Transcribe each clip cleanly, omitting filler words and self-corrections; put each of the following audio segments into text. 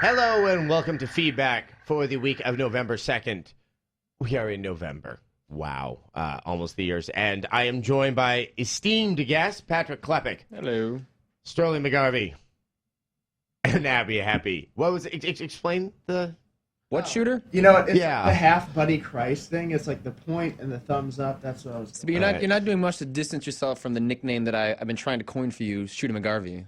Hello and welcome to Feedback for the week of November 2nd. We are in November. Wow. Almost the year's end. I am joined by esteemed guest Patrick Klepek. Hello. Sterling McGarvey. And Abby Happy. What was it? Explain the... What shooter? You know, it's the half Buddy Christ thing. It's like the point and the thumbs up. That's what I was... But you're not doing much to distance yourself from the nickname that I've been trying to coin for you, Shooter McGarvey.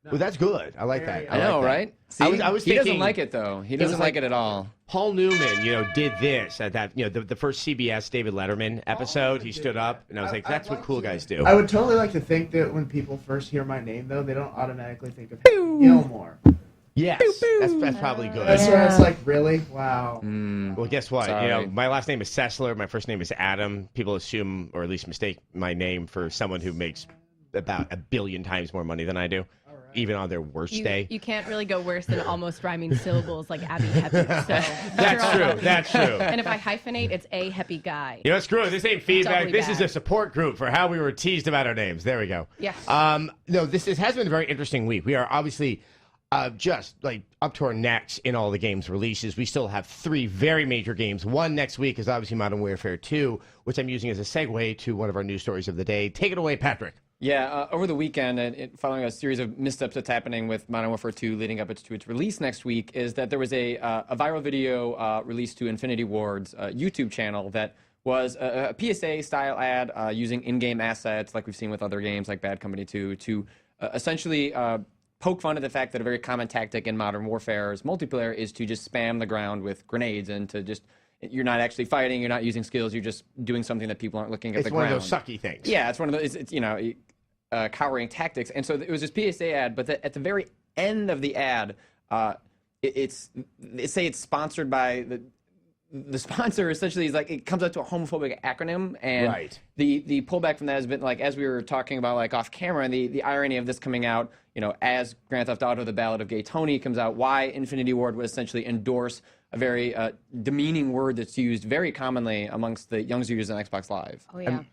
Well, that's good. I like that. I know, right? See, I was he thinking, doesn't like it, though. He doesn't like it at all. Paul Newman, did this at that, the first CBS David Letterman episode. He stood up, and I was like, that's what cool guys do. I would totally like to think that when people first hear my name, though, they don't automatically think of Gilmore. Yes, that's probably good. That's where it's like, really? Wow. Well, guess what? Sorry. My last name is Sessler. My first name is Adam. People assume, or at least mistake, my name for someone who makes about 1 billion times more money than I do. Even on their worst day. You can't really go worse than almost rhyming syllables like Abby Happy. So That's true. And if I hyphenate, it's A Happy Guy. Screw it. This ain't feedback. Doubly This bad. is a support group for how we were teased about our names. There we go. Yeah. No, this has been a very interesting week. We are obviously just like up to our necks in all the games releases. We still have 3 very major games. One next week is obviously Modern Warfare 2, which I'm using as a segue to one of our news stories of the day. Take it away, Patrick. Yeah, over the weekend, following a series of missteps that's happening with Modern Warfare 2 leading up to its release next week, is that there was a viral video released to Infinity Ward's YouTube channel that was a PSA-style ad using in-game assets like we've seen with other games like Bad Company 2 to essentially poke fun at the fact that a very common tactic in Modern Warfare's multiplayer is to just spam the ground with grenades and to just... You're not actually fighting. You're not using skills. You're just doing something that people aren't looking at the ground. It's one of those sucky things. Yeah, it's one of those. It's cowering tactics. And so it was this PSA ad, but at the very end of the ad, it's sponsored by the sponsor. Essentially is like it comes out to a homophobic acronym, and the pullback from that has been like, as we were talking about like off camera, and the irony of this coming out, as Grand Theft Auto: The Ballad of Gay Tony comes out, why Infinity Ward would essentially endorse a very demeaning word that's used very commonly amongst the young users on Xbox Live. Oh yeah.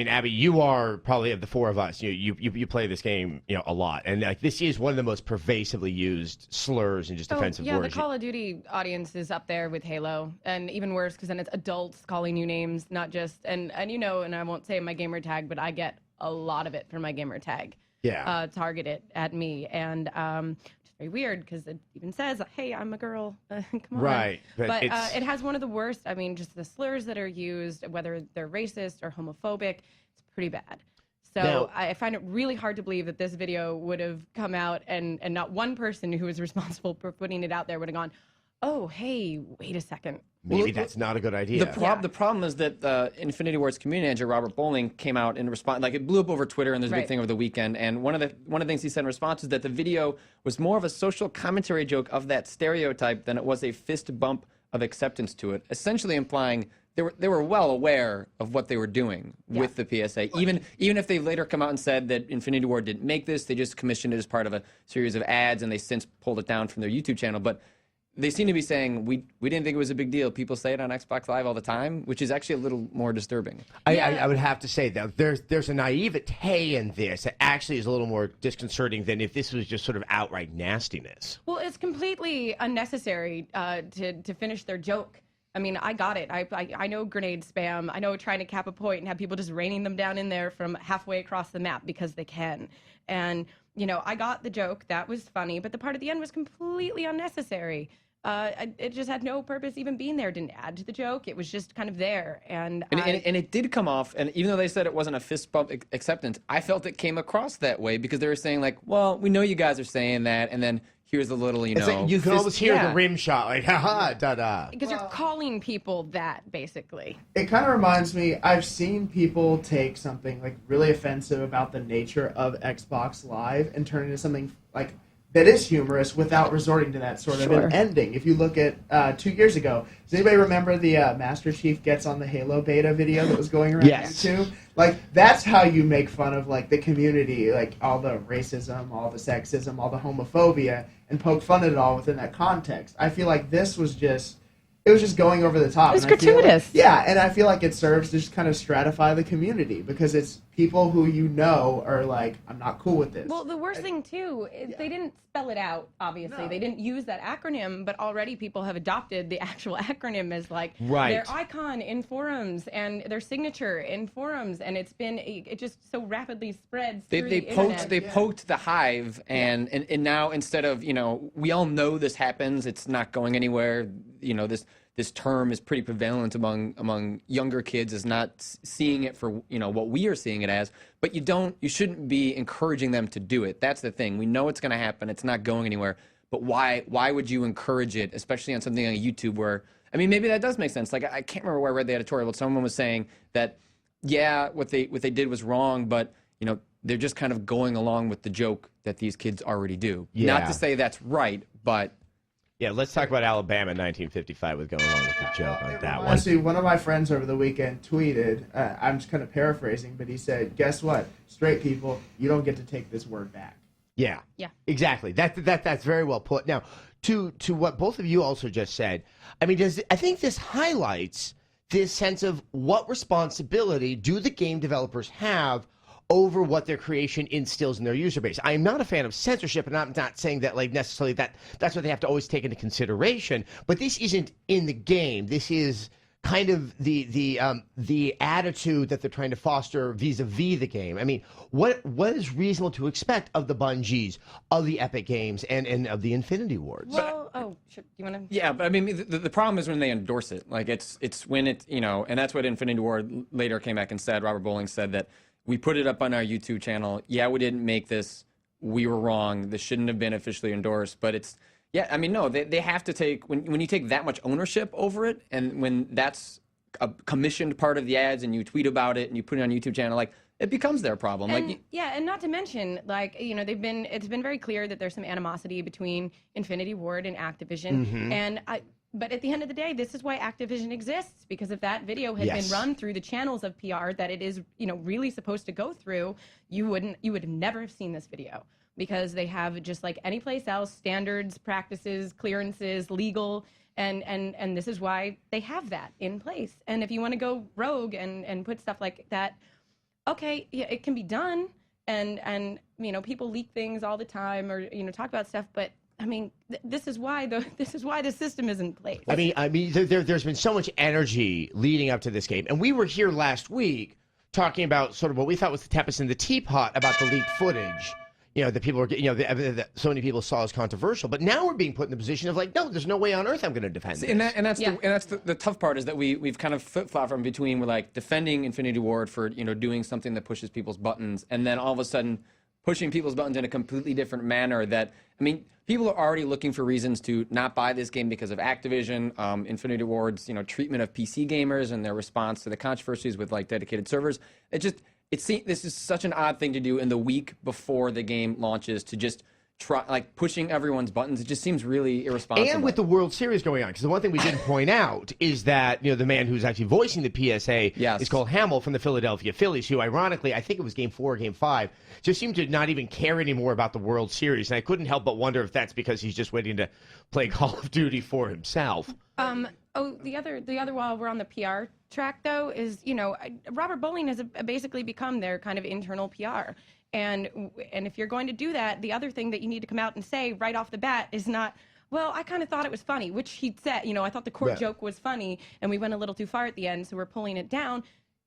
Abby, you are probably of the 4 of us. You play this game, a lot, and like this is one of the most pervasively used slurs and just offensive words. Yeah, the Call of Duty audience is up there with Halo, and even worse because then it's adults calling you names, not just and I won't say my gamer tag, but I get a lot of it for my gamer tag. Yeah. Targeted at me, and very weird because it even says, "Hey, I'm a girl." Come on. Right, but it has one of the worst. I mean, just the slurs that are used, whether they're racist or homophobic, it's pretty bad. So now, I find it really hard to believe that this video would have come out and not one person who was responsible for putting it out there would have gone, "Oh, hey, wait a second." Maybe that's not a good idea. The problem is that Infinity Ward's community manager Robert Bowling came out and responded. Like it blew up over Twitter, and there's a big thing over the weekend. And one of the things he said in response is that the video was more of a social commentary joke of that stereotype than it was a fist bump of acceptance to it. Essentially implying they were well aware of what they were doing with the PSA. Even if they later come out and said that Infinity Ward didn't make this, they just commissioned it as part of a series of ads, and they since pulled it down from their YouTube channel. But they seem to be saying, we didn't think it was a big deal. People say it on Xbox Live all the time, which is actually a little more disturbing. I would have to say that there's a naivete in this that actually is a little more disconcerting than if this was just sort of outright nastiness. Well, it's completely unnecessary to finish their joke. I mean, I got it. I know grenade spam. I know trying to cap a point and have people just raining them down in there from halfway across the map because they can. And, I got the joke. That was funny. But the part at the end was completely unnecessary. It just had no purpose even being there. It didn't add to the joke. It was just kind of there. And it did come off, and even though they said it wasn't a fist bump acceptance, I felt it came across that way because they were saying like, well, we know you guys are saying that, and then here's a little, It's like you can almost hear the rim shot, like, haha, da-da. Because you're calling people that, basically. It kind of reminds me, I've seen people take something like really offensive about the nature of Xbox Live and turn it into something like that is humorous without resorting to that sort of an ending. If you look at 2 years ago, does anybody remember the Master Chief gets on the Halo beta video that was going around YouTube? Like, that's how you make fun of, like, the community, like, all the racism, all the sexism, all the homophobia, and poke fun at it all within that context. I feel like this was just it was just going over the top. It's and I feel gratuitous. and I feel like it serves to just kind of stratify the community because it's people who are like, I'm not cool with this. Well, the worst thing too is they didn't spell it out. Obviously, No. they didn't use that acronym, but already people have adopted the actual acronym as like Right. their icon in forums and their signature in forums, and it just so rapidly spreads through They the internet. poked the hive, and now instead of, we all know this happens, it's not going anywhere. This term is pretty prevalent among younger kids, is not seeing it for what we are seeing it as. But you shouldn't be encouraging them to do it. That's the thing. We know it's going to happen. It's not going anywhere. But why would you encourage it, especially on something like YouTube where, I mean, maybe that does make sense. Like, I can't remember where I read the editorial, but someone was saying that, yeah, what they did was wrong, but they're just kind of going along with the joke that these kids already do. Yeah. Not to say that's right, but Yeah, let's talk about Alabama in 1955 with going along with the joke on that one. Honestly, one of my friends over the weekend tweeted, I'm just kind of paraphrasing, but he said, guess what? Straight people, you don't get to take this word back. Yeah. Yeah. Exactly. That's very well put. Now, to what both of you also just said, I mean, I think this highlights this sense of what responsibility do the game developers have over what their creation instills in their user base. I'm not a fan of censorship, and I'm not saying that like necessarily that's what they have to always take into consideration. But this isn't in the game. This is kind of the attitude that they're trying to foster vis-a-vis the game. I mean, what is reasonable to expect of the Bungies, of the Epic Games, and of the Infinity Wards? Well, sure. Do you want to? yeah, but I mean, the problem is when they endorse it. Like, it's when it, and that's what Infinity Ward later came back and said. Robert Bowling said that we put it up on our YouTube channel. Yeah, we didn't make this. We were wrong. This shouldn't have been officially endorsed. But it's, yeah, I mean, no, they have to take, when you take that much ownership over it, and when that's a commissioned part of the ads and you tweet about it and you put it on a YouTube channel, like, it becomes their problem. And, like, yeah, and not to mention, like, it's been very clear that there's some animosity between Infinity Ward and Activision. And but at the end of the day, this is why Activision exists, because if that video had been run through the channels of PR that it is, really supposed to go through, you would never have seen this video, because they have, just like any place else, standards, practices, clearances, legal, and this is why they have that in place. And if you want to go rogue and put stuff like that, okay, yeah, it can be done, and people leak things all the time, or talk about stuff, but I mean, this is why the system is in place. I mean, there's been so much energy leading up to this game, and we were here last week talking about sort of what we thought was the tempest in the teapot about the leaked footage. That people were, that so many people saw as controversial, but now we're being put in the position of like, no, there's no way on earth I'm going to defend this. And that's the tough part, is that we've kind of flip-flopped from between, we're like defending Infinity Ward for doing something that pushes people's buttons, and then all of a sudden pushing people's buttons in a completely different manner. That, I mean, people are already looking for reasons to not buy this game because of Activision, Infinity Ward's treatment of PC gamers and their response to the controversies with like dedicated servers. This is such an odd thing to do in the week before the game launches, to just try, like, pushing everyone's buttons. It just seems really irresponsible. And with the World Series going on, because the one thing we didn't point out is that the man who's actually voicing the PSA is called Hamill from the Philadelphia Phillies, who ironically, I think it was Game 4 or Game 5, just seemed to not even care anymore about the World Series. And I couldn't help but wonder if that's because he's just waiting to play Call of Duty for himself. The other while we're on the PR track, though, is Robert Bowling has basically become their kind of internal PR, and if you're going to do that, the other thing that you need to come out and say right off the bat is not, well, I kind of thought it was funny, which he said, I thought the court joke was funny, and we went a little too far at the end, so we're pulling it down.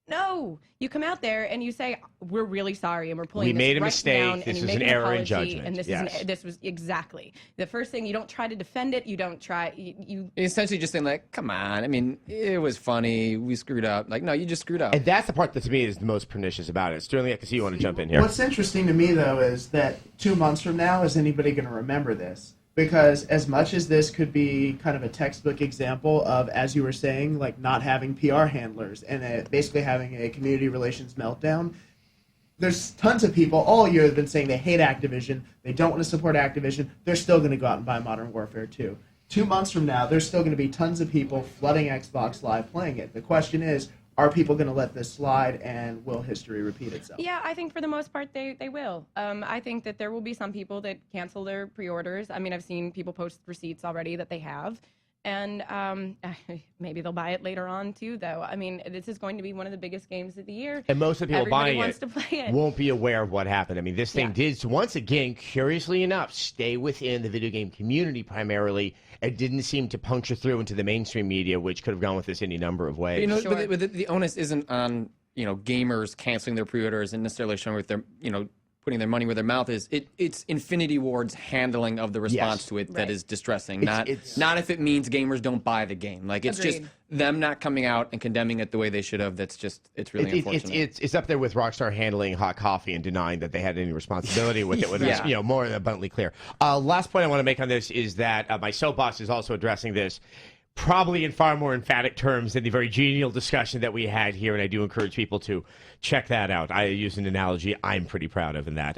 No, you come out there and you say, we're really sorry, and we're pulling We this made a right mistake. down, This and is you an make error in apology, judgment. and this was exactly the first thing. You don't try to defend it. You don't try. You essentially just saying, like, come on. I mean, it was funny. We screwed up. Like, no, you just screwed up. And that's the part that to me is the most pernicious about it. Sterling, I can see you want to jump in here. What's interesting to me, though, is that 2 months from now, is anybody going to remember this? Because as much as this could be kind of a textbook example of, as you were saying, like not having PR handlers and basically having a community relations meltdown, there's tons of people all year that have been saying they hate Activision, they don't want to support Activision, they're still going to go out and buy Modern Warfare 2. 2 months from now, there's still going to be tons of people flooding Xbox Live playing it. The question is, are people going to let this slide, and will history repeat itself? Yeah, I think for the most part they will. I think that there will be some people that cancel their pre-orders. I mean, I've seen people post receipts already that they have. And maybe they'll buy it later on too, though. I mean, this is going to be one of the biggest games of the year. And most of the people Everybody buying wants it, to play it won't be aware of what happened. I mean, this thing Yeah. did, once again, curiously enough, stay within the video game community primarily. It didn't seem to puncture through into the mainstream media, which could have gone with this any number of ways. You know, Sure. but the onus isn't on gamers canceling their pre-orders and necessarily showing with their putting their money where their mouth is. It's Infinity Ward's handling of the response Yes. to it Right. that is distressing. Not if it means gamers don't buy the game. Like it's just Agreed. them not coming out and condemning it the way they should have. It's really unfortunate. It's up there with Rockstar handling hot coffee and denying that they had any responsibility with it. When Yeah. it's more than abundantly clear. Last point I want to make on this is that my soapbox is also addressing this. Probably in far more emphatic terms than the very genial discussion that we had here, and I do encourage people to check that out. I use an analogy I'm pretty proud of in that.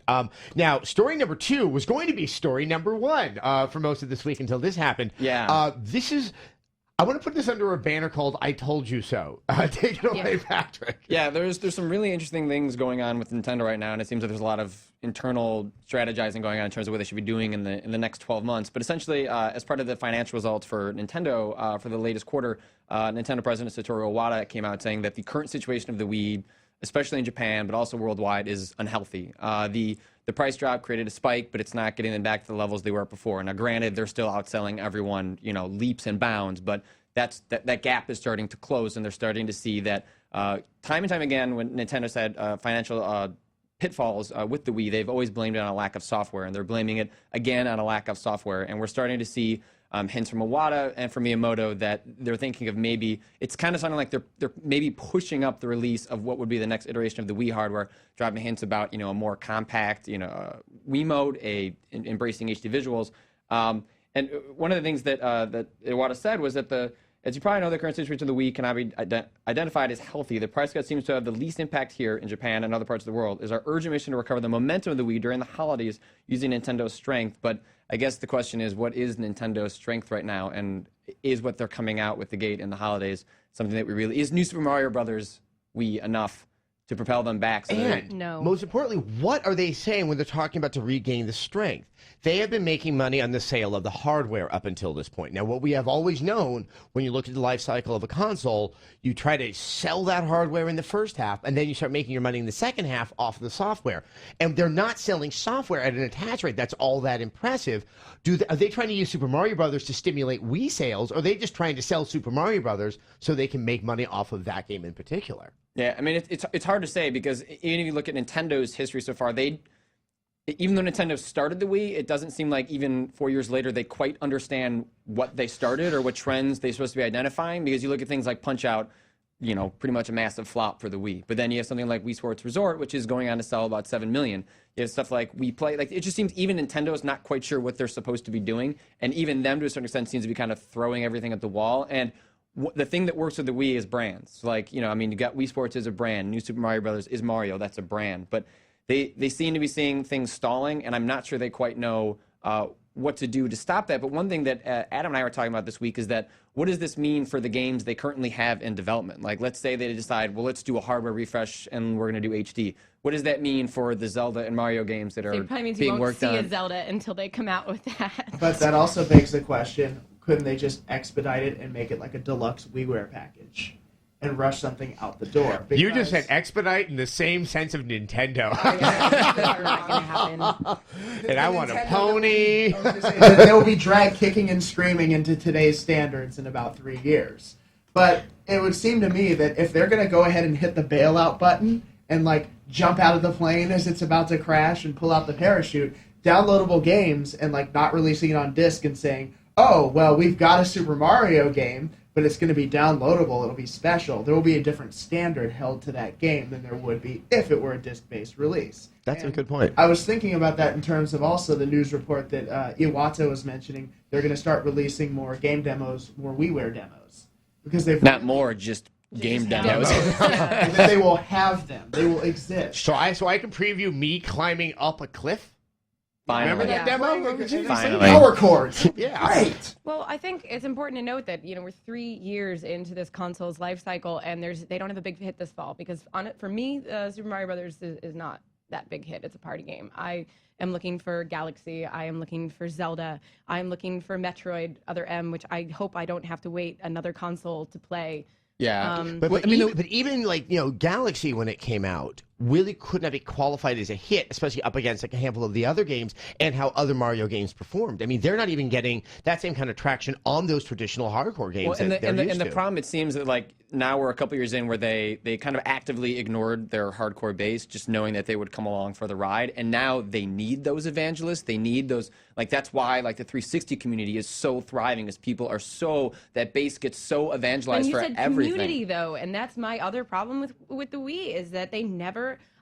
Now, story number 2 was going to be story number 1 for most of this week until this happened. Yeah. I want to put this under a banner called "I Told You So." Take it away, Patrick. Yeah, there's some really interesting things going on with Nintendo right now, and it seems like there's a lot of internal strategizing going on in terms of what they should be doing in the next 12 months. But essentially, as part of the financial results for Nintendo for the latest quarter, Nintendo President Satoru Iwata came out saying that the current situation of the Wii, especially in Japan, but also worldwide, is unhealthy. The price drop created a spike, but it's not getting them back to the levels they were at before. Now, granted, they're still outselling everyone, leaps and bounds, but that gap is starting to close, and they're starting to see that time and time again when Nintendo's had financial pitfalls with the Wii, they've always blamed it on a lack of software, and they're blaming it again on a lack of software. And we're starting to see hints from Iwata and from Miyamoto that they're thinking of maybe, it's kind of sounding like they're maybe pushing up the release of what would be the next iteration of the Wii hardware, dropping hints about a more compact Wii mode, embracing HD visuals. And one of the things that Iwata said was that as you probably know, the current situation of the Wii cannot be identified as healthy. The price cut seems to have the least impact here in Japan and other parts of the world. Is our urgent mission to recover the momentum of the Wii during the holidays using Nintendo's strength. But I guess the question is, what is Nintendo's strength right now? And is what they're coming out with the gate in the holidays something that is New Super Mario Brothers Wii enough to propel them back? So And No. most importantly, what are they saying when they're talking about to regain the strength? They have been making money on the sale of the hardware up until this point. Now, what we have always known, when you look at the life cycle of a console, you try to sell that hardware in the first half, and then you start making your money in the second half off of the software. And they're not selling software at an attach rate that's all that impressive. Are they trying to use Super Mario Brothers to stimulate Wii sales, or are they just trying to sell Super Mario Brothers so they can make money off of that game in particular? Yeah, I mean, it's hard to say because even if you look at Nintendo's history so far, even though Nintendo started the Wii, it doesn't seem like even 4 years later they quite understand what they started or what trends they're supposed to be identifying. Because you look at things like Punch-Out, pretty much a massive flop for the Wii. But then you have something like Wii Sports Resort, which is going on to sell about 7 million. You have stuff like Wii Play. Like, it just seems even Nintendo's not quite sure what they're supposed to be doing. And even them, to a certain extent, seems to be kind of throwing everything at the wall. And the thing that works with the Wii is brands. Like, you got Wii Sports as a brand. New Super Mario Brothers is Mario. That's a brand. But they seem to be seeing things stalling, and I'm not sure they quite know what to do to stop that. But one thing that Adam and I were talking about this week is that what does this mean for the games they currently have in development? Like, let's say they decide, well, let's do a hardware refresh and we're going to do HD. What does that mean for the Zelda and Mario games that are It probably means being you won't worked see on? a Zelda until they come out with that. But that also begs the question, couldn't they just expedite it and make it like a deluxe WiiWare package and rush something out the door? You just said expedite in the same sense of Nintendo. That's not going to happen. And I want a pony. I was gonna say that they will be dragged kicking and screaming into today's standards in about 3 years. But it would seem to me that if they're going to go ahead and hit the bailout button and like jump out of the plane as it's about to crash and pull out the parachute, downloadable games and like not releasing it on disc and saying, oh, well, we've got a Super Mario game, but it's going to be downloadable. It'll be special. There will be a different standard held to that game than there would be if it were a disc-based release. That's a good point. I was thinking about that in terms of also the news report that Iwata was mentioning. They're going to start releasing more game demos, more WiiWare demos. Because they've Not more, just game demos. and then they will have them. They will exist. So I can preview me climbing up a cliff? Remember Finally. that demo? Finally. Power cords. Yeah. Great. Well, I think it's important to note that we're 3 years into this console's life cycle, and they don't have a big hit this fall because for me, Super Mario Brothers is not that big hit. It's a party game. I am looking for Galaxy. I am looking for Zelda. I am looking for Metroid Other M, which I hope I don't have to wait another console to play. Yeah. But even like, Galaxy, when it came out, really couldn't have it qualified as a hit, especially up against like a handful of the other games and how other Mario games performed. I mean, they're not even getting that same kind of traction on those traditional hardcore games. Well, and the problem, it seems that like now we're a couple years in where they kind of actively ignored their hardcore base, just knowing that they would come along for the ride. And now they need those evangelists. They need those, like, that's why like the 360 community is so thriving, as people are that base gets so evangelized for everything. Community though, and that's my other problem with the Wii, is that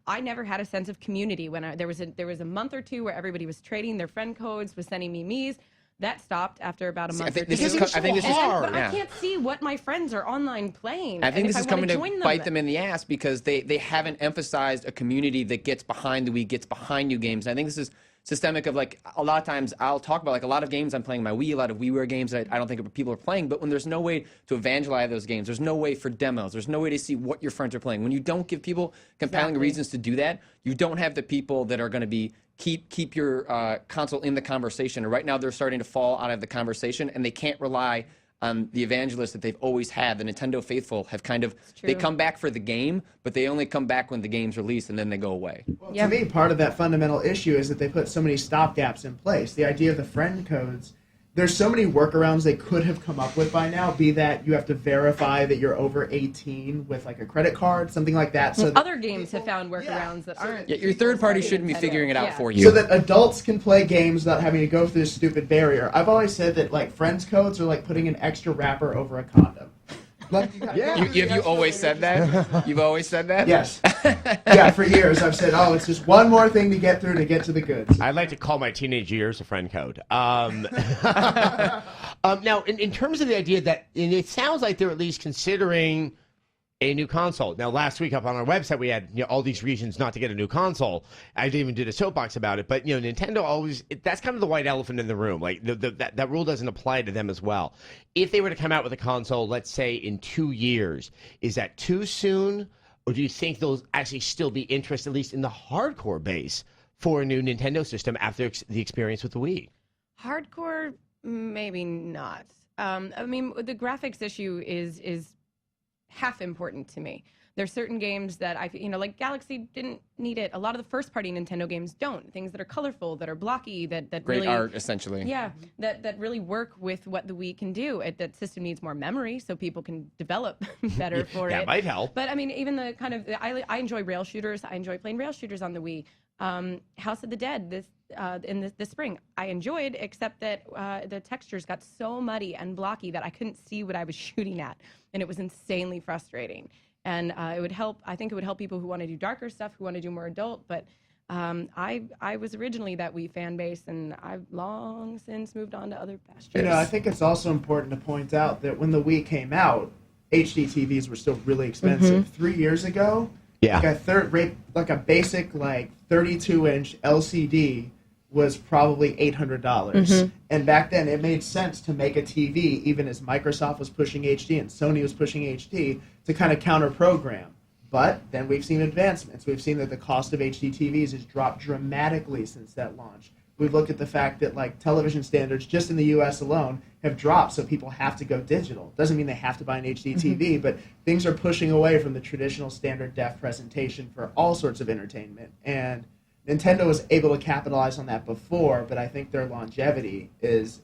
I never had a sense of community when there was a month or two where everybody was trading their friend codes, was sending me memes. That stopped after about a month or two. But I can't see what my friends are online playing. I think this is coming to bite them in the ass, because they haven't emphasized a community that gets behind the Wii, gets behind new games. And I think this is systemic of, like, a lot of times I'll talk about like a lot of games I'm playing on my Wii, a lot of WiiWare games that I don't think people are playing, but when there's no way to evangelize those games, there's no way for demos, there's no way to see what your friends are playing. When you don't give people compelling reasons to do that, you don't have the people that are going to be keep your console in the conversation. And right now they're starting to fall out of the conversation, and they can't rely on the evangelists that they've always had. The Nintendo faithful have kind of, they come back for the game, but they only come back when the game's released, and then they go away. Well, to me, part of that fundamental issue is that they put so many stopgaps in place. The idea of the friend codes, there's so many workarounds they could have come up with by now, be that you have to verify that you're over 18 with like a credit card, something like that. So other games have found workarounds that aren't. Yeah, your third party shouldn't be figuring it out for you. So that adults can play games without having to go through this stupid barrier. I've always said that like friends codes are like putting an extra wrapper over a condom. Have you always said that? You've always said that? Yes. Yeah, for years I've said, it's just one more thing to get through to get to the goods. I'd like to call my teenage years a friend code. Now, in terms of the idea that, and it sounds like they're at least considering a new console. Now, last week up on our website, we had all these reasons not to get a new console. I didn't even do a soapbox about it, but Nintendo always, that's kind of the white elephant in the room. Like that rule doesn't apply to them as well. If they were to come out with a console, let's say in 2 years, is that too soon, or do you think there'll actually still be interest, at least in the hardcore base, for a new Nintendo system after the experience with the Wii? Hardcore, maybe not. I mean, the graphics issue is half important to me. There's certain games that like Galaxy didn't need it. A lot of the first-party Nintendo games don't. Things that are colorful, that are blocky, that great really, art, essentially. Yeah, that really work with what the Wii can do. That system needs more memory, so people can develop better for it. That might help. But I mean, even the kind of I enjoy rail shooters. I enjoy playing rail shooters on the Wii. House of the Dead this spring, I enjoyed, except that the textures got so muddy and blocky that I couldn't see what I was shooting at, and it was insanely frustrating. And it would help. I think it would help people who want to do darker stuff, who want to do more adult. But I was originally that Wii fan base, and I've long since moved on to other pastures. I think it's also important to point out that when the Wii came out, HD TVs were still really expensive. 3 years ago, like a basic 32-inch LCD was probably $800. And back then it made sense to make a TV, even as Microsoft was pushing HD and Sony was pushing HD, to kind of counter-program. But then we've seen advancements. We've seen that the cost of HD TVs has dropped dramatically since that launch. We've looked at the fact that television standards just in the US alone have dropped, so people have to go digital. Doesn't mean they have to buy an HD TV, but things are pushing away from the traditional standard def presentation for all sorts of entertainment. And Nintendo was able to capitalize on that before, but I think their longevity is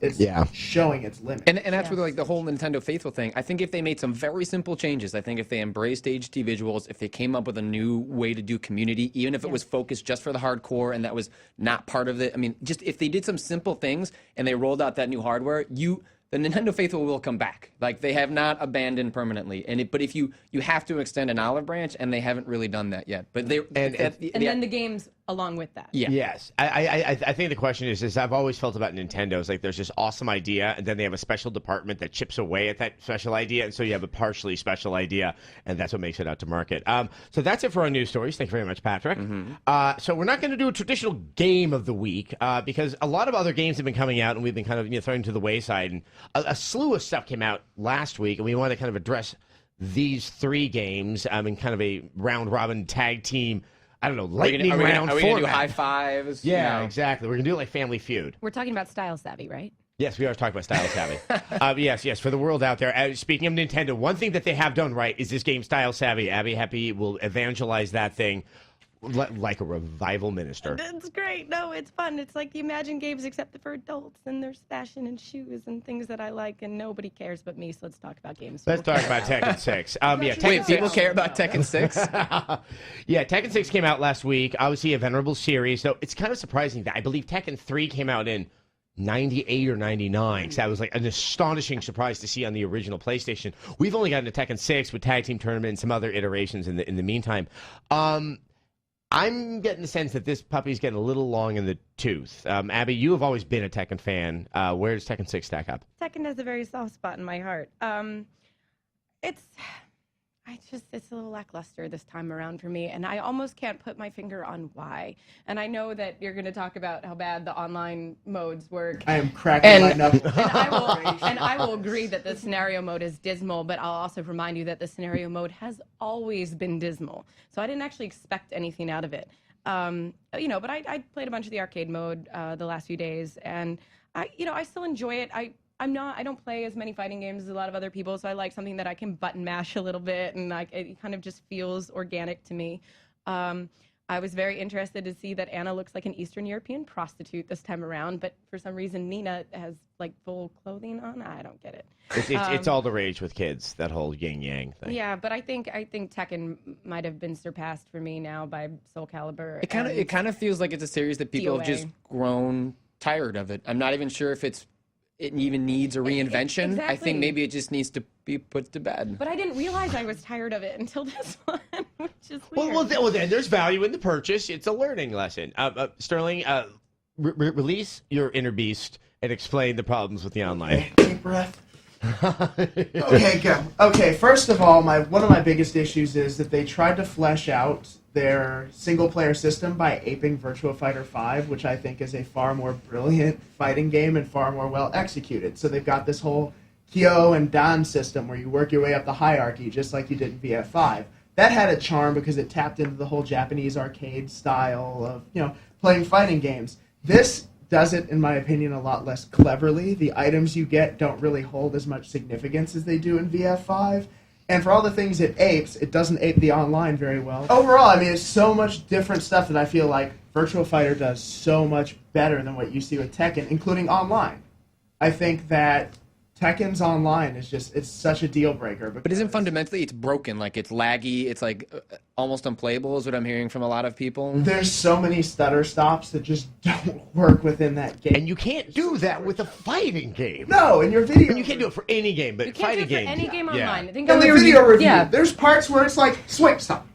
showing its limits. And that's where the whole Nintendo faithful thing. I think if they made some very simple changes, I think if they embraced HD visuals, if they came up with a new way to do community, even if it was focused just for the hardcore and that was not part of it, I mean, just if they did some simple things and they rolled out that new hardware, the Nintendo faithful will come back. Like, they have not abandoned permanently. But if you have to extend an olive branch, and they haven't really done that yet. But then the games along with that. Yeah. Yes. I think the question is I've always felt about Nintendo is there's this awesome idea, and then they have a special department that chips away at that special idea, and so you have a partially special idea, and that's what makes it out to market. So that's it for our news stories. Thank you very much, Patrick. So we're not going to do a traditional game of the week because a lot of other games have been coming out, and we've been kind of throwing to the wayside. And a slew of stuff came out last week, and we want to kind of address these 3 games in kind of a round-robin tag team I don't know, Are we lightning gonna, round are we gonna do format. high fives? Yeah, You know? exactly. We're gonna do it like Family Feud. We're talking about Style Savvy, right? Yes, we are talking about Style Savvy. Yes. For the world out there, speaking of Nintendo, one thing that they have done right is this game Style Savvy. Abby Happy will evangelize that thing like a revival minister. It's great. No, it's fun. It's like the Imagine games except for adults, and there's fashion and shoes and things that I like, and nobody cares but me. So let's talk about games. Let's talk about Tekken 6. Wait, people care about Tekken 6? Yeah, Tekken 6 came out last week. Obviously, a venerable series. So it's kind of surprising that I believe Tekken 3 came out in 98 or 99. So that was like an astonishing surprise to see on the original PlayStation. We've only gotten to Tekken 6 with tag team tournament and some other iterations in the meantime. I'm getting the sense that this puppy's getting a little long in the tooth. Abby, you have always been a Tekken fan. Where does Tekken 6 stack up? Tekken has a very soft spot in my heart. It's a little lackluster this time around for me, and I almost can't put my finger on why. And I know that you're going to talk about how bad the online modes work. I am cracking my knuckles. And I will agree that the scenario mode is dismal, but I'll also remind you that the scenario mode has always been dismal. So I didn't actually expect anything out of it. But I played a bunch of the arcade mode the last few days, and I still enjoy it. I don't play as many fighting games as a lot of other people, so I like something that I can button mash a little bit, and it kind of just feels organic to me. I was very interested to see that Anna looks like an Eastern European prostitute this time around, but for some reason Nina has like full clothing on. I don't get it. It's all the rage with kids, that whole yin-yang thing. Yeah, but I think Tekken might have been surpassed for me now by Soul Calibur. It kind of feels like it's a series that people DOA. have just grown tired of it. I'm not even sure if it even needs a reinvention. Exactly. I think maybe it just needs to be put to bed. But I didn't realize I was tired of it until this one, which is weird. Well, then there's value in the purchase. It's a learning lesson. Sterling, release your inner beast and explain the problems with the online. Deep breath. Okay, go. Okay, first of all, one of my biggest issues is that they tried to flesh out their single-player system by aping Virtua Fighter 5, which I think is a far more brilliant fighting game and far more well-executed. So they've got this whole Kyo and Dan system where you work your way up the hierarchy, just like you did in VF5. That had a charm because it tapped into the whole Japanese arcade style of, playing fighting games. This does it, in my opinion, a lot less cleverly. The items you get don't really hold as much significance as they do in VF5. And for all the things it apes, it doesn't ape the online very well. Overall, I mean, it's so much different stuff that I feel like Virtua Fighter does so much better than what you see with Tekken, including online. I think that Tekken's online is it's such a deal breaker. But isn't fundamentally it's broken? Like it's laggy. It's like almost unplayable is what I'm hearing from a lot of people. There's so many stutter stops that just don't work within that game. And you can't do that with a fighting game. No, in your video. And you can't do it for any game, but You can't fighting do it for games. any game online. Think In of the it- video review, yeah. there's parts where it's like, swing, stop,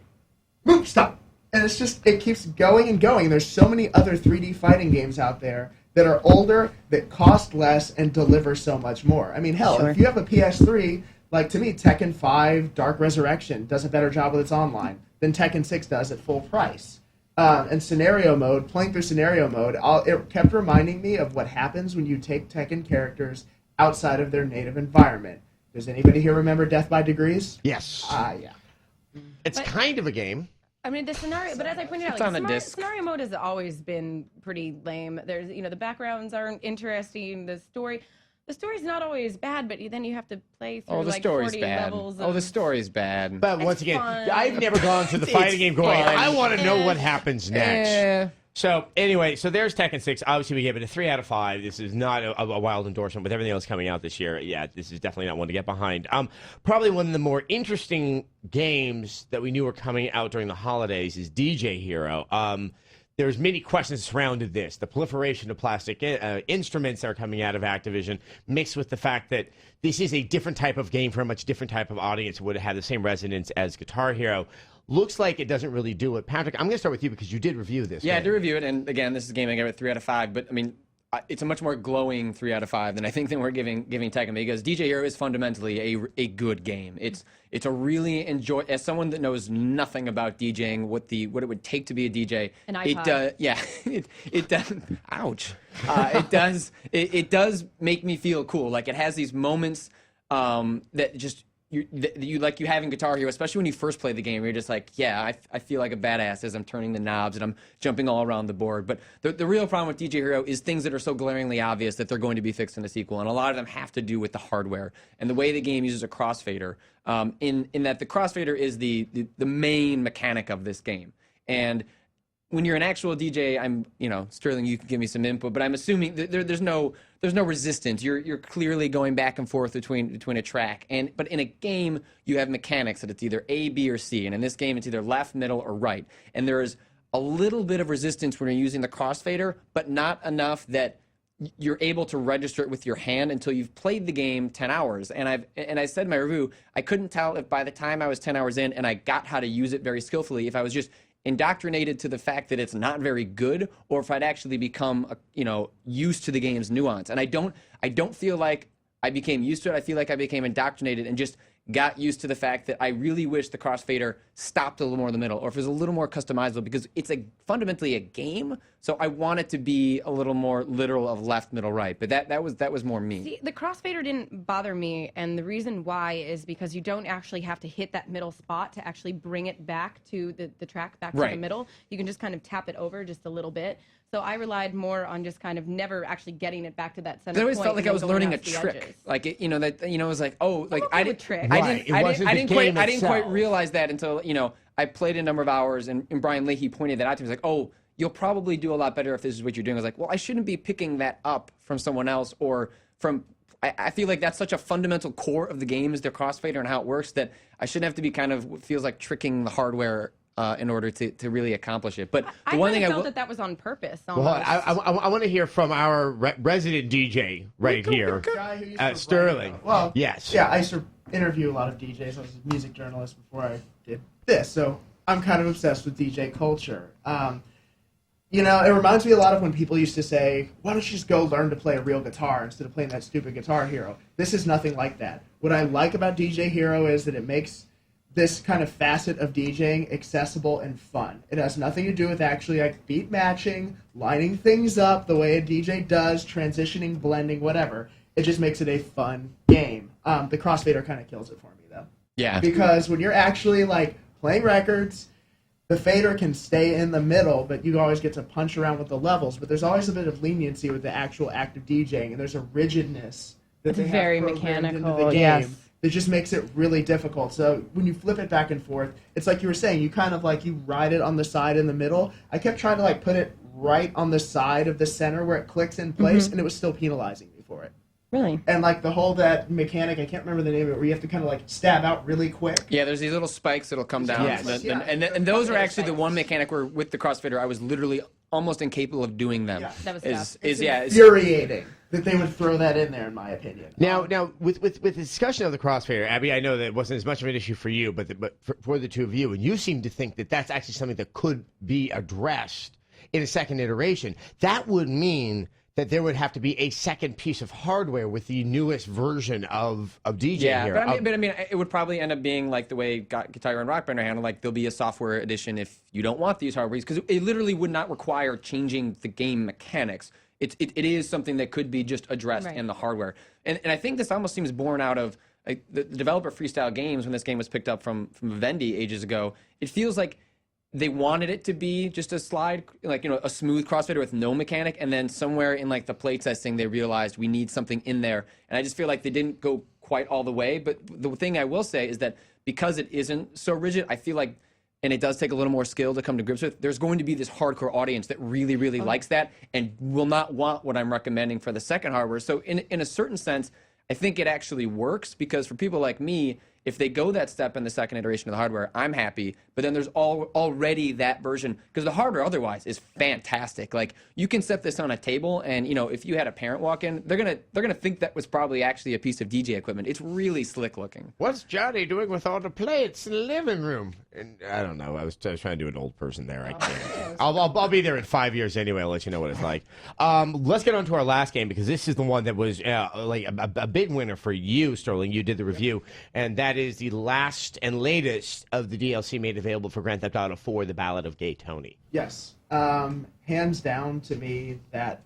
move, stop. And it's just, it keeps going and going. There's so many other 3D fighting games out there that are older, that cost less, and deliver so much more. I mean, hell, Sure. if you have a PS3, like to me, Tekken 5 Dark Resurrection does a better job with its online than Tekken 6 does at full price. And scenario mode, playing through scenario mode, it kept reminding me of what happens when you take Tekken characters outside of their native environment. Does anybody here remember Death by Degrees? Yes. Yeah. It's But- kind of a game. I mean, the scenario, but as I pointed out, It's like, on a scenario, disc. scenario mode has always been pretty lame. There's, the backgrounds aren't interesting. The story's not always bad, but then you have to play through Oh, the like story's 40 bad. levels. Oh, the of- story's bad. But once It's again, fun. I've never gone to the fighting game going, fun. I want to know what happens next. Eh. So anyway, there's Tekken 6. Obviously, we gave it a 3 out of 5. This is not a wild endorsement with everything else coming out this year. Yeah, this is definitely not one to get behind. Probably one of the more interesting games that we knew were coming out during the holidays is DJ Hero. There's many questions surrounded this. The proliferation of plastic instruments that are coming out of Activision, mixed with the fact that this is a different type of game for a much different type of audience, would have the same resonance as Guitar Hero. Looks like it doesn't really do it. Patrick, I'm going to start with you because you did review this. Yeah, I game. did review it, and again, this is a game I gave it 3 out of 5. But I mean, it's a much more glowing 3 out of 5 than I think we're giving Tekken, because DJ Hero is fundamentally a good game. It's a really as someone that knows nothing about DJing, what it would take to be a DJ. An It iPod. it does. Ouch. It does make me feel cool. Like it has these moments that just you like you having Guitar Hero, especially when you first play the game. You're just like, yeah, I feel like a badass as I'm turning the knobs and I'm jumping all around the board. But the real problem with DJ Hero is things that are so glaringly obvious that they're going to be fixed in the sequel, and a lot of them have to do with the hardware and the way the game uses a crossfader. In that the crossfader is the main mechanic of this game, and when you're an actual DJ, Sterling, you can give me some input, but I'm assuming that there's no resistance. You're clearly going back and forth between a track, but in a game you have mechanics that it's either A, B, or C, and in this game it's either left, middle, or right. And there is a little bit of resistance when you're using the crossfader, but not enough that you're able to register it with your hand until you've played the game 10 hours. And I said in my review, I couldn't tell if by the time I was 10 hours in and I got how to use it very skillfully, if I was just indoctrinated to the fact that it's not very good, or if I'd actually become used to the game's nuance. And I don't feel like I became used to it. I feel like I became indoctrinated and just got used to the fact that I really wish the crossfader stopped a little more in the middle, or if it was a little more customizable, because it's fundamentally a game. So I want it to be a little more literal of left, middle, right. But that was more me. See, the crossfader didn't bother me, and the reason why is because you don't actually have to hit that middle spot to actually bring it back to the track, back to the middle. You can just kind of tap it over just a little bit. So I relied more on just kind of never actually getting it back to that center. I always point felt like I was learning a the trick. edges. Like it was like, oh, like I didn't trick. I didn't quite realize that until I played a number of hours, and Brian Leahy pointed that out to me. He was like, oh, you'll probably do a lot better if this is what you're doing. I was like, well, I shouldn't be picking that up from someone else or from. I feel like that's such a fundamental core of the game is the crossfader and how it works that I shouldn't have to be kind of feels like tricking the hardware in order to really accomplish it. But the one thing I felt that was on purpose. Well, I want to hear from our resident DJ right here, Sterling. Well, yes. Yeah, I used to interview a lot of DJs. I was a music journalist before I did this, so I'm kind of obsessed with DJ culture. It reminds me a lot of when people used to say, why don't you just go learn to play a real guitar instead of playing that stupid Guitar Hero? This is nothing like that. What I like about DJ Hero is that it makes this kind of facet of DJing accessible and fun. It has nothing to do with actually like beat matching, lining things up the way a DJ does, transitioning, blending, whatever. It just makes it a fun game. The crossfader kind of kills it for me, though. Yeah. Because when you're actually like playing records, the fader can stay in the middle, but you always get to punch around with the levels. But there's always a bit of leniency with the actual act of DJing, and there's a rigidness that they very have programmed mechanical, into the game. yes. That just makes it really difficult. So when you flip it back and forth, it's like you were saying, you kind of like you ride it on the side in the middle. I kept trying to like put it right on the side of the center where it clicks in place, and it was still penalizing me for it. Really? And like the whole that mechanic, I can't remember the name of it, where you have to kind of like stab out really quick. Yeah, there's these little spikes that'll come down. Yes. And those are actually the one mechanic where with the crossfader I was literally almost incapable of doing them. Yeah. That was tough. It's infuriating that they would throw that in there, in my opinion. Now, with the discussion of the crossfader, Abby, I know that it wasn't as much of an issue for you, but for the two of you, and you seem to think that that's actually something that could be addressed in a second iteration. That would mean that there would have to be a second piece of hardware with the newest version of DJ here. Yeah, but I mean, it would probably end up being like the way Guitar Hero and Rock Band are handled. Like, there'll be a software edition if you don't want these hardwares, because it literally would not require changing the game mechanics. It is something that could be just addressed in the hardware. And I think this almost seems born out of like, the developer Freestyle Games, when this game was picked up from Vivendi ages ago. It feels like they wanted it to be just a slide, like, a smooth crossfader with no mechanic, and then somewhere in like the playtesting they realized we need something in there. And I just feel like they didn't go quite all the way. But the thing I will say is that because it isn't so rigid, I feel like, and it does take a little more skill to come to grips with, there's going to be this hardcore audience that really, really likes that and will not want what I'm recommending for the second hardware. So in a certain sense, I think it actually works, because for people like me, if they go that step in the second iteration of the hardware, I'm happy. But then there's already that version, because the hardware otherwise is fantastic. Like, you can set this on a table, and if you had a parent walk in, they're gonna think that was probably actually a piece of DJ equipment. It's really slick looking. What's Johnny doing with all the plates in the living room? And I don't know. I was trying to do an old person there. I can't. I'll be there in 5 years anyway. I'll let you know what it's like. Let's get on to our last game, because this is the one that was like a big winner for you, Sterling. You did the review, and that is the last and latest of the DLC made available for Grand Theft Auto 4, The Ballad of Gay Tony. Yes. Hands down, to me, that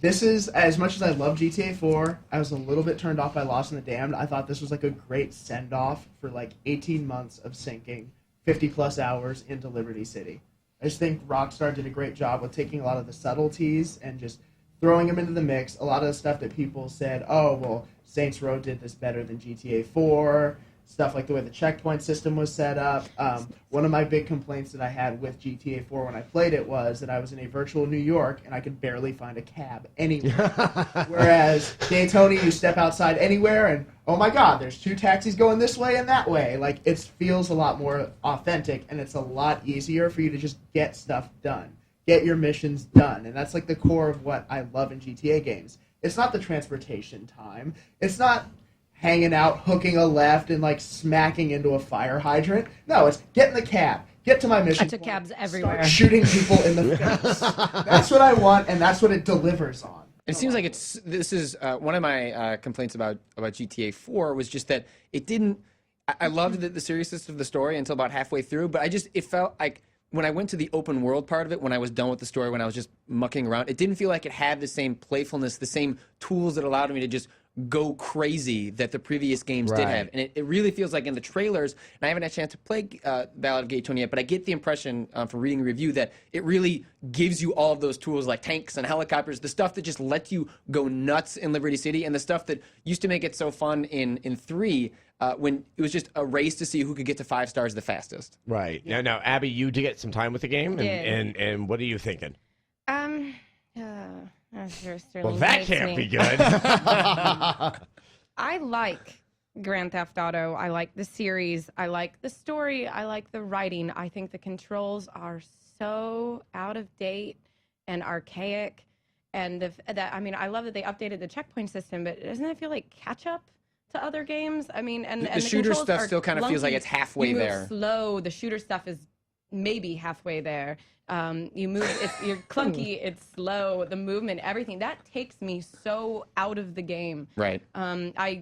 This is, as much as I love GTA 4, I was a little bit turned off by Lost in the Damned. I thought this was like a great send-off for like 18 months of sinking 50-plus hours into Liberty City. I just think Rockstar did a great job with taking a lot of the subtleties and just throwing them into the mix. A lot of the stuff that people said, oh, well, Saints Row did this better than GTA 4. Stuff like the way the checkpoint system was set up. One of my big complaints that I had with GTA 4 when I played it was that I was in a virtual New York and I could barely find a cab anywhere. Whereas Daytona, you step outside anywhere and, oh my god, there's 2 taxis going this way and that way. Like, it feels a lot more authentic, and it's a lot easier for you to just get stuff done. Get your missions done. And that's like the core of what I love in GTA games. It's not the transportation time. It's not hanging out, hooking a left, and like smacking into a fire hydrant. No, it's get in the cab, get to my mission. I took cabs everywhere. Start shooting people in the face. That's what I want, and that's what it delivers on. It seems like this is one of my complaints about GTA 4 was just that it didn't. I loved the seriousness of the story until about halfway through, but it felt like when I went to the open world part of it, when I was done with the story, when I was just mucking around, it didn't feel like it had the same playfulness, the same tools that allowed me to just go crazy that the previous games did have. And it really feels like in the trailers, and I haven't had a chance to play Ballad of Gay Tony yet, but I get the impression from reading a review that it really gives you all of those tools like tanks and helicopters, the stuff that just lets you go nuts in Liberty City, and the stuff that used to make it so fun in 3 when it was just a race to see who could get to 5 stars the fastest. Right. Yeah. Now, Abby, you did get some time with the game, and what are you thinking? Well, that can't be good. I like Grand Theft Auto. I like the series. I like the story. I like the writing. I think the controls are so out of date and archaic. And I love that they updated the checkpoint system, but doesn't that feel like catch up to other games? I mean, and the shooter stuff still kind of feels like it's halfway there. Slow. The shooter stuff is maybe halfway there. You move, you're clunky, it's slow, the movement, everything. That takes me so out of the game. Right. I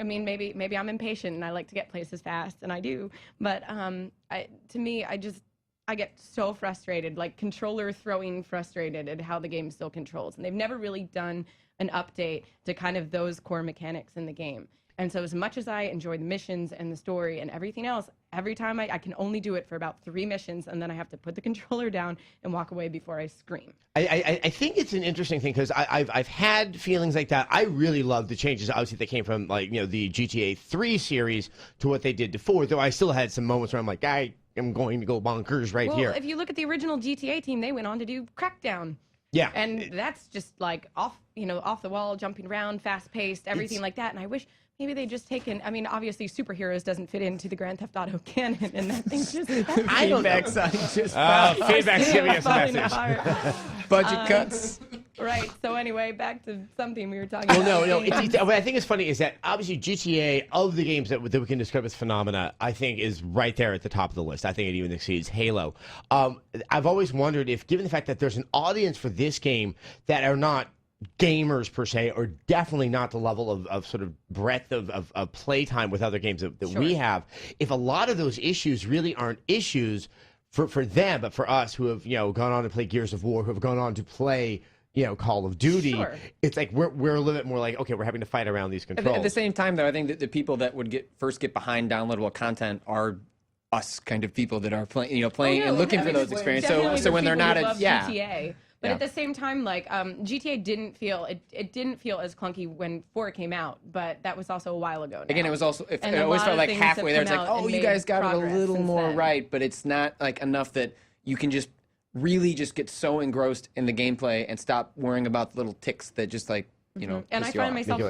mean, maybe I'm impatient and I like to get places fast, and I do. But to me, I get so frustrated, like controller throwing frustrated at how the game still controls. And they've never really done an update to kind of those core mechanics in the game. And so as much as I enjoy the missions and the story and everything else, every time I can only do it for about 3 missions, and then I have to put the controller down and walk away before I scream. I think it's an interesting thing because I've had feelings like that. I really love the changes, obviously, that came from the GTA 3 series to what they did to 4, though I still had some moments where I'm like, I am going to go bonkers right here. Well, if you look at the original GTA team, they went on to do Crackdown. Yeah. And that's just like off the wall, jumping around, fast paced, everything like that. And I wish maybe they just taken. I mean, obviously, superheroes doesn't fit into the Grand Theft Auto canon, and that thing's just. I don't know. Feedback's giving us a message. Budget cuts. Right. So anyway, back to something we were talking about. Well, no. What I think is funny is that obviously GTA of the games that we can describe as phenomena, I think is right there at the top of the list. I think it even exceeds Halo. I've always wondered if, given the fact that there's an audience for this game that are not gamers per se, or definitely not the level of sort of breadth of playtime with other games that we have, if a lot of those issues really aren't issues for them, but for us who have gone on to play Gears of War, who have gone on to play Call of Duty, it's like we're a little bit more like, okay, we're having to fight around these controls. At the same time, though, I think that the people that would first get behind downloadable content are us kind of people that are playing and looking for those experiences. So when they're not GTA. But at the same time, like GTA didn't feel as clunky when 4 came out, but that was also a while ago now. Again, it was also it always felt like halfway there. It's like, oh, you guys got it a little more right, but it's not like enough that you can just really just get so engrossed in the gameplay and stop worrying about the little ticks that just like and I find myself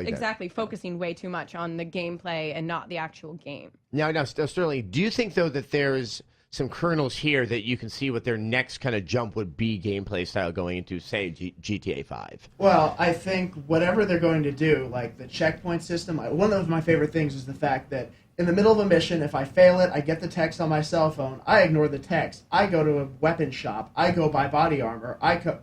focusing way too much on the gameplay and not the actual game. Now, Sterling, do you think though that there's some kernels here that you can see what their next kind of jump would be gameplay style going into, say, GTA 5? Well, I think whatever they're going to do, like the checkpoint system, one of my favorite things is the fact that in the middle of a mission, if I fail it, I get the text on my cell phone, I ignore the text, I go to a weapon shop, I go buy body armor,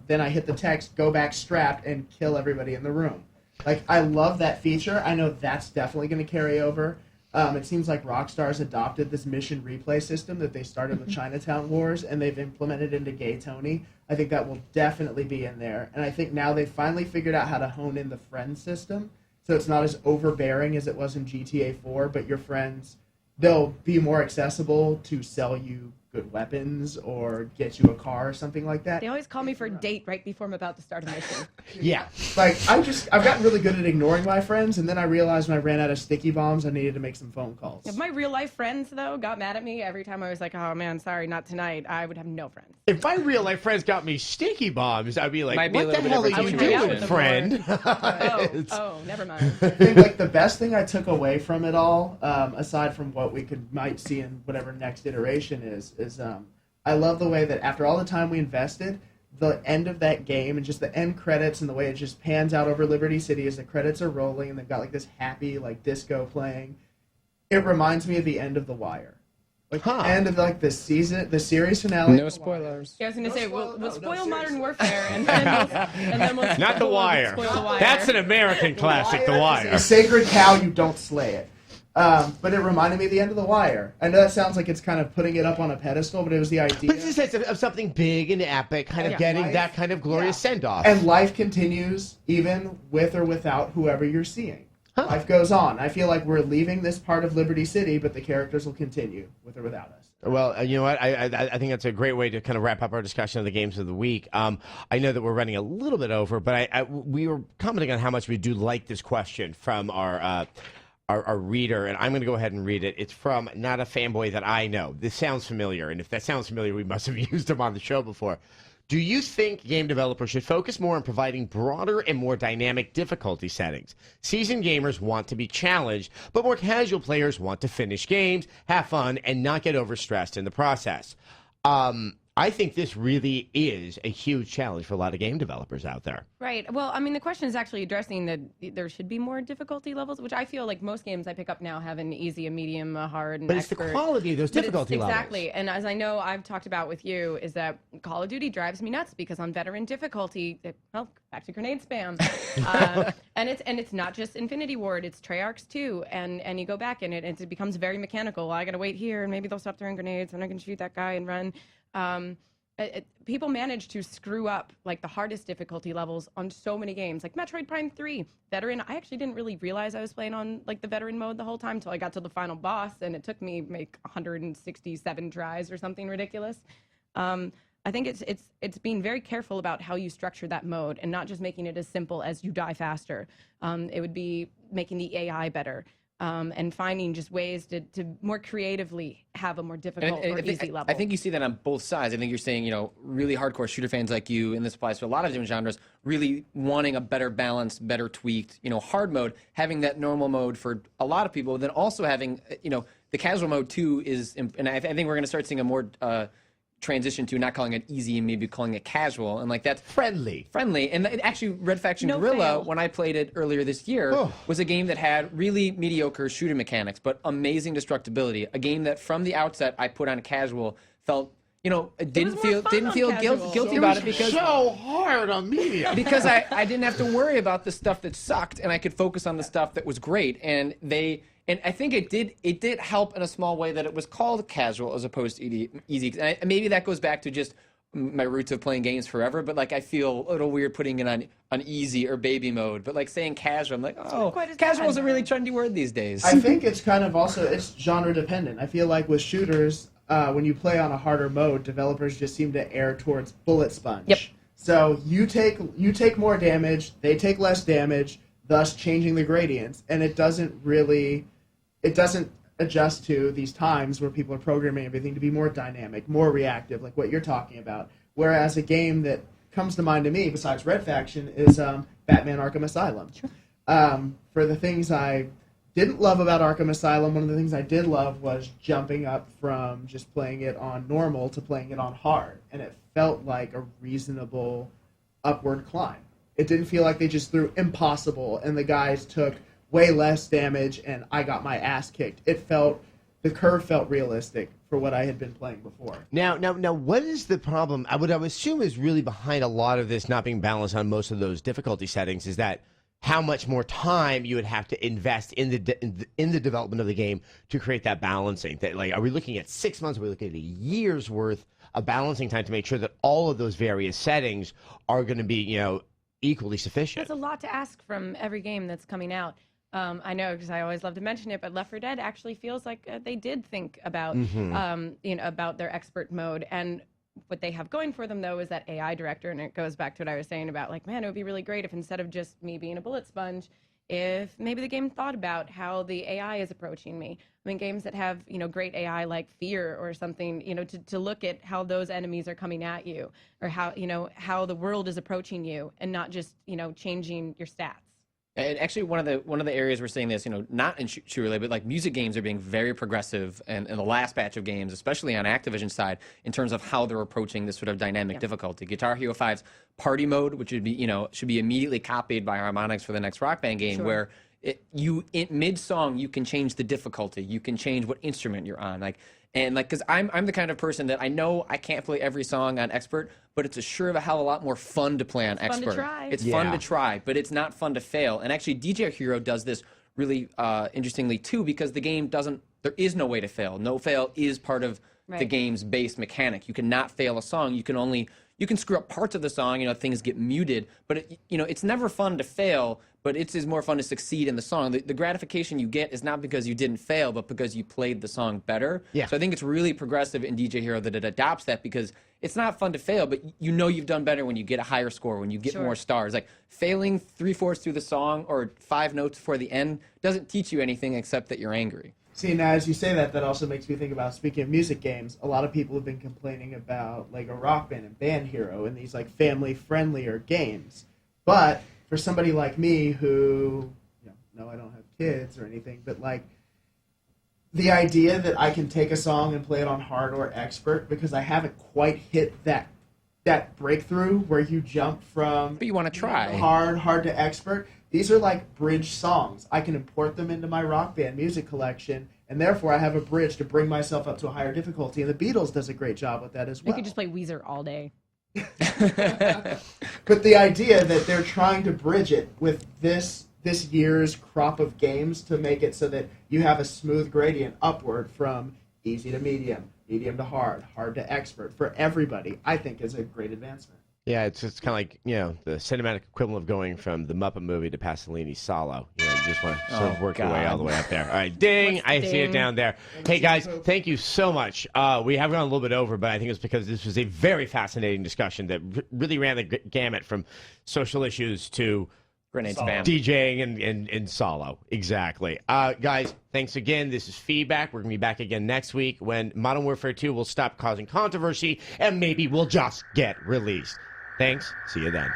then I hit the text, go back strapped, and kill everybody in the room. Like, I love that feature. I know that's definitely going to carry over. It seems like Rockstar's adopted this mission replay system that they started with Chinatown Wars, and they've implemented into Gay Tony. I think that will definitely be in there. And I think now they've finally figured out how to hone in the friend system, so it's not as overbearing as it was in GTA 4, but your friends, they'll be more accessible to sell you good weapons or get you a car or something like that. They always call me for a date right before I'm about to start a mission. Yeah. Like, I've gotten really good at ignoring my friends, and then I realized when I ran out of sticky bombs, I needed to make some phone calls. If my real life friends, though, got mad at me every time I was like, oh man, sorry, not tonight, I would have no friends. If my real life friends got me sticky bombs, I'd be like, Might be a what the little hell are bit you different doing, situation. friend? Oh, never mind. I think like the best thing I took away from it all, aside from what we might see in whatever next iteration is I love the way that after all the time we invested, the end of that game and just the end credits and the way it just pans out over Liberty City as the credits are rolling and they've got like this happy like disco playing. It reminds me of the end of The Wire. Like the end of like the series finale. No spoilers. Yeah, I was going to say, we'll spoil seriously. Modern Warfare, and then we'll Not The Wire. spoil The Wire. That's an American classic, The Wire. A sacred cow, you don't slay it. But it reminded me of the end of The Wire. I know that sounds like it's kind of putting it up on a pedestal, but it was the idea. But it's a sense of something big and epic, kind of getting that kind of glorious send-off. And life continues even with or without whoever you're seeing. Life goes on. I feel like we're leaving this part of Liberty City, but the characters will continue with or without us. Well, you know what? I think that's a great way to kind of wrap up our discussion of the games of the week. I know that we're running a little bit over, but we were commenting on how much we do like this question from our reader, and I'm going to go ahead and read it. It's from Not a Fanboy That I Know. This sounds familiar, and if that sounds familiar, we must have used them on the show before. Do you think game developers should focus more on providing broader and more dynamic difficulty settings? Seasoned gamers want to be challenged, but more casual players want to finish games, have fun, and not get overstressed in the process. I think this really is a huge challenge for a lot of game developers out there. Right. Well, I mean, the question is actually addressing that there should be more difficulty levels, which I feel like most games I pick up now have an easy, a medium, a hard, and But it's the quality of those difficulty levels. Exactly. And as I know I've talked about with you, is that Call of Duty drives me nuts because on veteran difficulty, well, back to grenade spam. And it's not just Infinity Ward, it's Treyarch's too. And you go back and it becomes very mechanical. Well, I got to wait here, and maybe they'll stop throwing grenades, and I can shoot that guy and run. People manage to screw up like the hardest difficulty levels on so many games, like Metroid Prime 3 veteran. I actually didn't really realize I was playing on like the veteran mode the whole time until I got to the final boss, and it took me like 167 tries or something ridiculous. I think it's being very careful about how you structure that mode and not just making it as simple as you die faster. It would be making the AI better. And finding just ways to more creatively have a more difficult or easy level. I think you see that on both sides. I think you're saying, really hardcore shooter fans like you, and this applies to a lot of different genres, really wanting a better balanced, better tweaked, hard mode, having that normal mode for a lot of people, then also having, the casual mode too is, and I think we're going to start seeing a more transition to not calling it easy and maybe calling it casual, and like that's friendly. And actually, Red Faction Guerrilla, when I played it earlier this year, was a game that had really mediocre shooter mechanics but amazing destructibility. A game that from the outset I put on casual, felt didn't feel guilty about it because so hard on media because I didn't have to worry about the stuff that sucked, and I could focus on the stuff that was great. And I think it did help in a small way that it was called casual as opposed to easy. And maybe that goes back to just my roots of playing games forever, but like I feel a little weird putting it on easy or baby mode. But like saying casual, I'm like, casual is a really trendy word these days. I think it's kind of also it's genre dependent. I feel like with shooters, when you play on a harder mode, developers just seem to err towards bullet sponge. Yep. So you take more damage, they take less damage, thus changing the gradients, and it doesn't adjust to these times where people are programming everything to be more dynamic, more reactive, like what you're talking about. Whereas a game that comes to mind to me, besides Red Faction, is Batman Arkham Asylum. Sure. For the things I didn't love about Arkham Asylum, one of the things I did love was jumping up from just playing it on normal to playing it on hard, and it felt like a reasonable upward climb. It didn't feel like they just threw impossible and the guys took way less damage and I got my ass kicked. The curve felt realistic for what I had been playing before. Now, what is the problem? What I would assume is really behind a lot of this not being balanced on most of those difficulty settings is that how much more time you would have to invest in the development of the game to create that balancing. That, like, are we looking at 6 months? Are we looking at a year's worth of balancing time to make sure that all of those various settings are going to be, you know, equally sufficient? That's a lot to ask from every game that's coming out. I know, because I always love to mention it, but Left 4 Dead actually feels like they did think about, you know, about their expert mode. And what they have going for them, though, is that AI director, and it goes back to what I was saying about, like, man, it would be really great if instead of just me being a bullet sponge, if maybe the game thought about how the AI is approaching me. I mean, games that have, you know, great AI like Fear or something, you know, to look at how those enemies are coming at you, or how, you know, how the world is approaching you, and not just, you know, changing your stats. And actually, one of the areas we're seeing this, you know, not in shooter related, but like music games are being very progressive, and in the last batch of games, especially on Activision side, in terms of how they're approaching this sort of dynamic difficulty. Guitar Hero 5's party mode, which would be, you know, should be immediately copied by Harmonix for the next Rock Band game, where in mid song you can change the difficulty, you can change what instrument you're on, because I'm the kind of person that I know I can't play every song on expert, but it's a sure of a hell of a lot more fun to play on expert. Fun to try. It's fun to try, but it's not fun to fail. And actually, DJ Hero does this really interestingly too, because the game doesn't. There is no way to fail. No fail is part of the game's base mechanic. You cannot fail a song. You can screw up parts of the song. You know, things get muted, but you know, it's never fun to fail. But it's more fun to succeed in the song. The gratification you get is not because you didn't fail, but because you played the song better. Yeah. So I think it's really progressive in DJ Hero that it adopts that, because it's not fun to fail, but you know you've done better when you get a higher score, when you get more stars. Like, failing 3/4 through the song or 5 notes before the end doesn't teach you anything except that you're angry. See, now as you say that, that also makes me think about, speaking of music games, a lot of people have been complaining about Lego Rock Band and Band Hero and these, like, family-friendlier games. But for somebody like me who, you know, no, I don't have kids or anything, but, like, the idea that I can take a song and play it on hard or expert, because I haven't quite hit that breakthrough where you jump from but you want to try hard to expert. These are like bridge songs. I can import them into my Rock Band music collection, and therefore I have a bridge to bring myself up to a higher difficulty. And the Beatles does a great job with that as well. You could just play Weezer all day. But the idea that they're trying to bridge it with this year's crop of games to make it so that you have a smooth gradient upward from easy to medium, medium to hard, hard to expert for everybody, I think is a great advancement. Yeah, it's kind of like, you know, the cinematic equivalent of going from the Muppet movie to Pasolini's Solo. You know, you just want to sort of work your way all the way up there. All right, ding! I see it down there. Hey, guys, thank you so much. We have gone a little bit over, but I think it's because this was a very fascinating discussion that really ran the gamut from social issues to grenade spam, DJing and solo. Exactly. Guys, thanks again. This is Feedback. We're going to be back again next week when Modern Warfare 2 will stop causing controversy and maybe will just get released. Thanks. See you then.